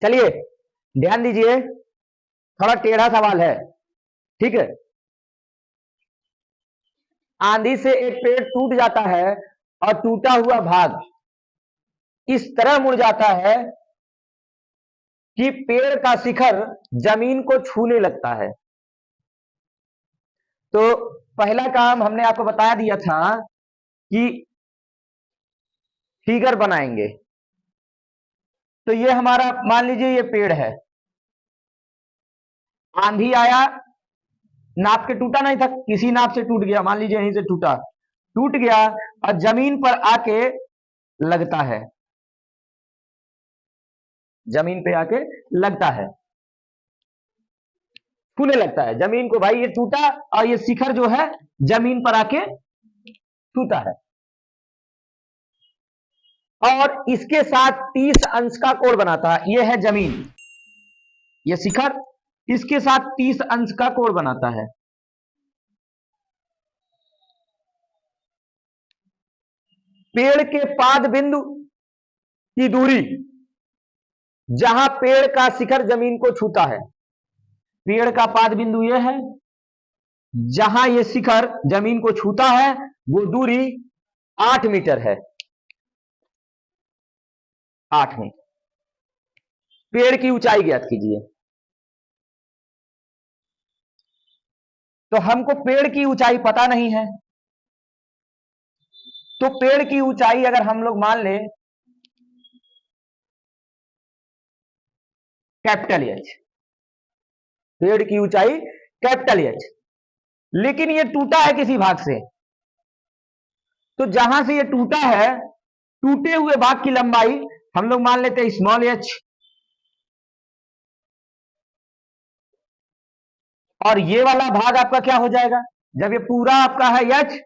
चलिए ध्यान दीजिए, थोड़ा टेढ़ा सवाल है, ठीक है। आंधी से एक पेड़ टूट जाता है और टूटा हुआ भाग इस तरह मुड़ जाता है कि पेड़ का शिखर जमीन को छूने लगता है। तो पहला काम हमने आपको बता दिया था कि फिगर बनाएंगे। तो ये हमारा मान लीजिए ये पेड़ है, आंधी आया, नाप के टूटा नहीं था, किसी नाप से टूट गया, मान लीजिए यहीं से टूटा, टूट गया और जमीन पर आके लगता है, जमीन पे आके लगता है, छूने लगता है जमीन को। भाई ये टूटा और ये शिखर जो है जमीन पर आके छूता है और इसके साथ 30 अंश का कोण बनाता है। ये है जमीन, ये शिखर इसके साथ 30 अंश का कोण बनाता है। पेड़ के पाद बिंदु की दूरी, जहां पेड़ का शिखर जमीन को छूता है, पेड़ का पाद बिंदु यह है, जहां यह शिखर जमीन को छूता है वो दूरी 8 मीटर है, 8 मीटर। पेड़ की ऊंचाई ज्ञात कीजिए। तो हमको पेड़ की ऊंचाई पता नहीं है, तो पेड़ की ऊंचाई अगर हम लोग मान ले कैपिटल एच, पेड़ की ऊंचाई कैपिटल एच, लेकिन ये टूटा है किसी भाग से, तो जहां से ये टूटा है, टूटे हुए भाग की लंबाई हम लोग मान लेते हैं स्मॉल एच, और ये वाला भाग आपका क्या हो जाएगा, जब ये पूरा आपका है एच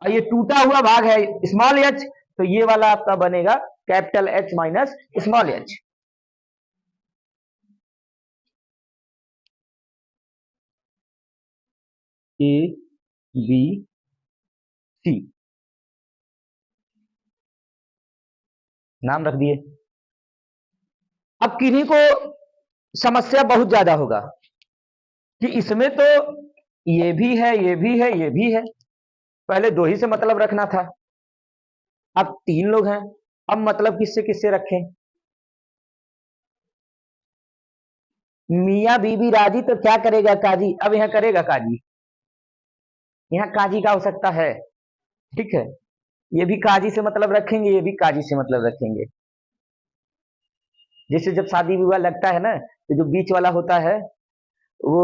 और ये टूटा हुआ भाग है स्मॉल एच, तो ये वाला आपका बनेगा capital H minus small H. A B C नाम रख दिए। अब किन्हीं को समस्या बहुत ज्यादा होगा कि इसमें तो ये भी है, ये भी है, ये भी है, पहले दो ही से मतलब रखना था, अब 3 लोग हैं, अब मतलब किससे किससे रखें। मियाँ बीबी राजी तो क्या करेगा काजी, अब यहाँ करेगा काजी, यहाँ काजी का आवश्यकता है, ठीक है। ये भी काजी से मतलब रखेंगे, ये भी काजी से मतलब रखेंगे। जैसे जब शादी विवाह लगता है ना, तो जो बीच वाला होता है वो,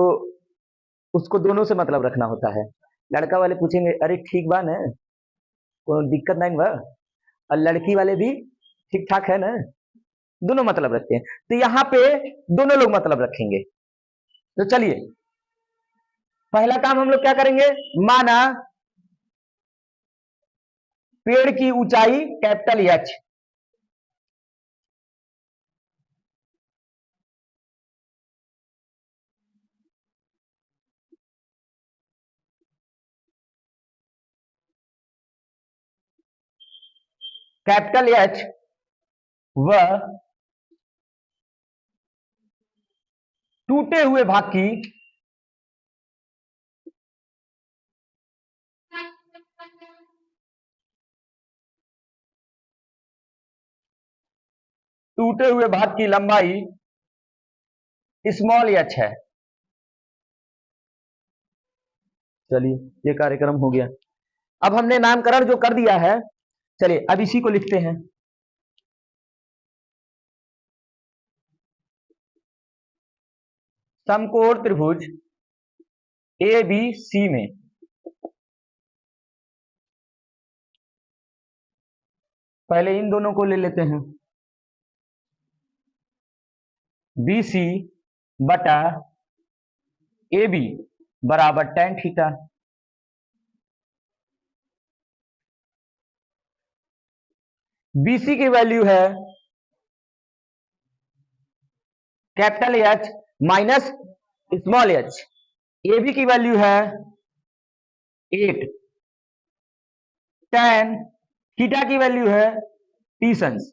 उसको दोनों से मतलब रखना होता है। लड़का वाले पूछेंगे अरे ठीक बा ना, कोई दिक्कत नहीं बा, और लड़की वाले भी ठीक ठाक है ना, दोनों मतलब रखते हैं। तो यहाँ पे दोनों लोग मतलब रखेंगे। तो चलिए पहला काम हम लोग क्या करेंगे, माना पेड़ की ऊंचाई कैपिटल एच, कैपिटल एच व टूटे हुए भाग की टूटे हुए भाग की लंबाई स्मॉल एच है। चलिए ये कार्यक्रम हो गया। अब हमने नामकरण जो कर दिया है, चलिए अब इसी को लिखते हैं। समकोण त्रिभुज ए बी सी में पहले इन दोनों को ले लेते हैं, बी सी बटा ए बी बराबर tan थीटा। बीसी की वैल्यू है capital H minus small H, A B की वैल्यू है 8, tan थीटा की वैल्यू है 30 अंश।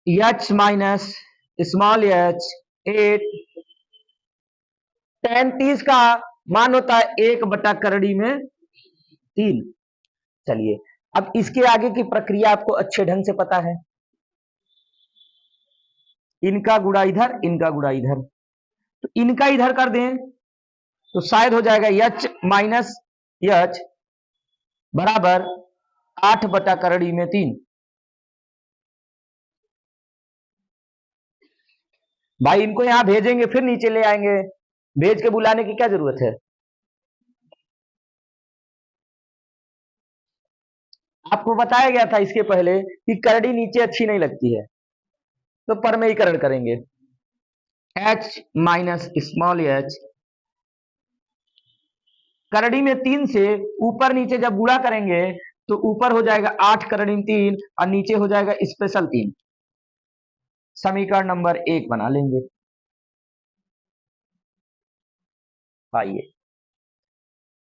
एच माइनस स्मॉल एच 8 33 का मान होता है 1/करड़ी में 3। चलिए अब इसके आगे की प्रक्रिया आपको अच्छे ढंग से पता है, इनका गुणा इधर, इनका गुणा इधर, तो इनका इधर कर दें तो शायद हो जाएगा एच माइनस एच बराबर 8/करड़ी में 3। भाई इनको यहां भेजेंगे फिर नीचे ले आएंगे, भेज के बुलाने की क्या जरूरत है। आपको बताया गया था इसके पहले कि करड़ी नीचे अच्छी नहीं लगती है, तो परमेयीकरण करेंगे। एच माइनस स्मॉल एच करड़ी में 3 से ऊपर नीचे जब गुणा करेंगे तो ऊपर हो जाएगा 8/3 और नीचे हो जाएगा स्पेशल 3। समीकरण नंबर 1 बना लेंगे। आइए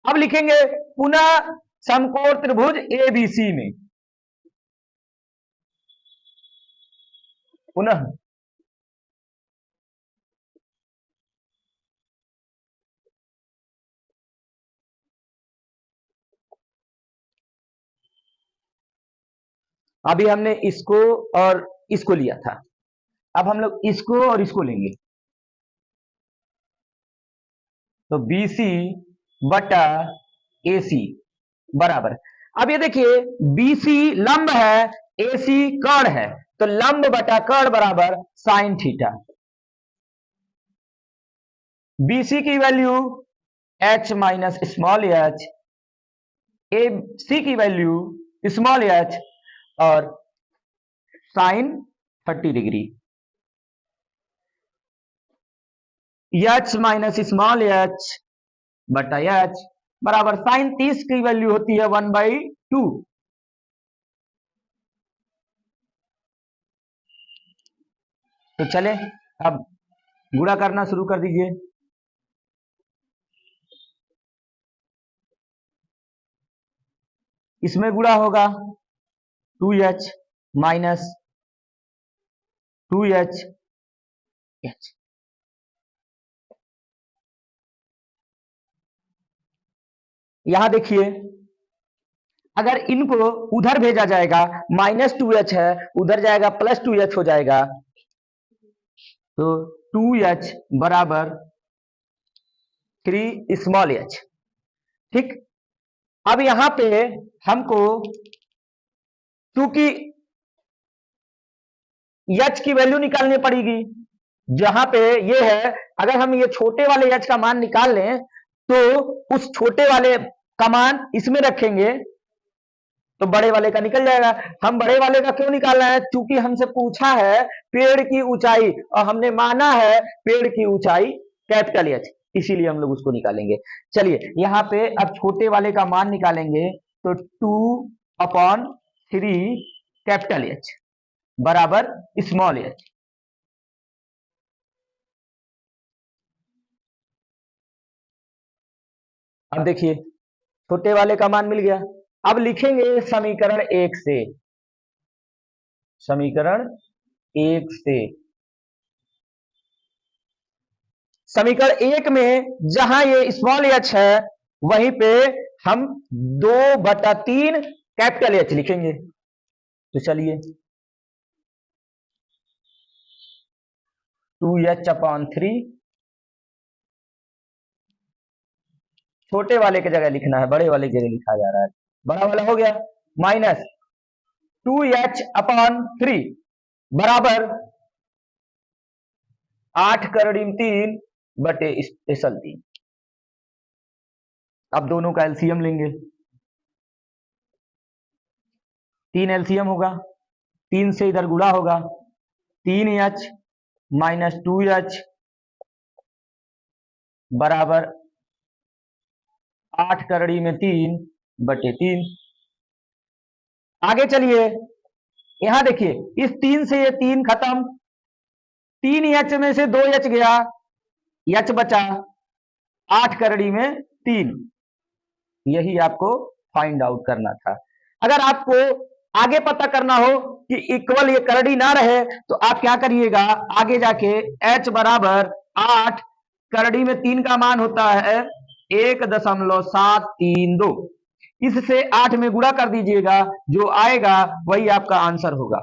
अब लिखेंगे पुनः समकोण त्रिभुज एबीसी में, पुनः अभी हमने इसको और इसको लिया था, अब हम लोग इसको और इसको लेंगे, तो BC बटा AC बराबर। अब ये देखिए BC लंब है, AC कर्ण है, तो लंब बटा कर्ण बराबर साइन थीटा। BC की value H minus small H, AC की वैल्यू स्मॉल एच और sine 30 degree. H minus small H बटा एच बराबर साइन 30 की वैल्यू होती है 1/2। तो चले अब गुणा करना शुरू कर दीजिए। इसमें गुणा होगा 2h माइनस 2h h। यहां देखिए अगर इनको उधर भेजा जाएगा -2h है, उधर जाएगा +2h हो जाएगा, तो 2h बराबर 3 स्मॉल h। ठीक, अब यहां पे हमको चूंकि h की वैल्यू निकालनी पड़ेगी, जहां पे ये है, अगर हम ये छोटे वाले h का मान निकाल लें तो उस छोटे वाले का मान इसमें रखेंगे तो बड़े वाले का निकल जाएगा। हम बड़े वाले का क्यों निकालना है, क्योंकि हमसे पूछा है पेड़ की ऊंचाई और हमने माना है पेड़ की ऊंचाई कैपिटल एच, इसीलिए हम लोग उसको निकालेंगे। चलिए यहां पे अब छोटे वाले का मान निकालेंगे, तो 2/3 कैपिटल एच बराबर स्मॉल एच। अब देखिए छोटे वाले का मान मिल गया। अब लिखेंगे समीकरण 1 से, समीकरण 1 से, समीकरण 1 में जहां ये स्मॉल एच है वहीं पे हम 2/3 कैपिटल एच लिखेंगे। तो चलिए 2h/3 छोटे वाले की जगह लिखना है, बड़े वाले की जगह लिखा जा रहा है, बड़ा वाला हो गया, माइनस 2h/3 बराबर 8/3 बटे स्पेशल 3। अब दोनों का एलसीएम लेंगे, 3 एलसीएम होगा, 3 से इधर गुणा होगा, 3h माइनस 2h बराबर 8/3 बटे 3। आगे चलिए यहां देखिए इस 3 से ये 3 खत्म, 3h में से 2h गया, h बचा 8/3। यही आपको फाइंड आउट करना था। अगर आपको आगे पता करना हो कि इक्वल ये करड़ी ना रहे तो आप क्या करिएगा, आगे जाके h बराबर 8, करड़ी में 3 का मान होता है 1.732, इससे 8 में गुणा कर दीजिएगा, जो आएगा वही आपका आंसर होगा।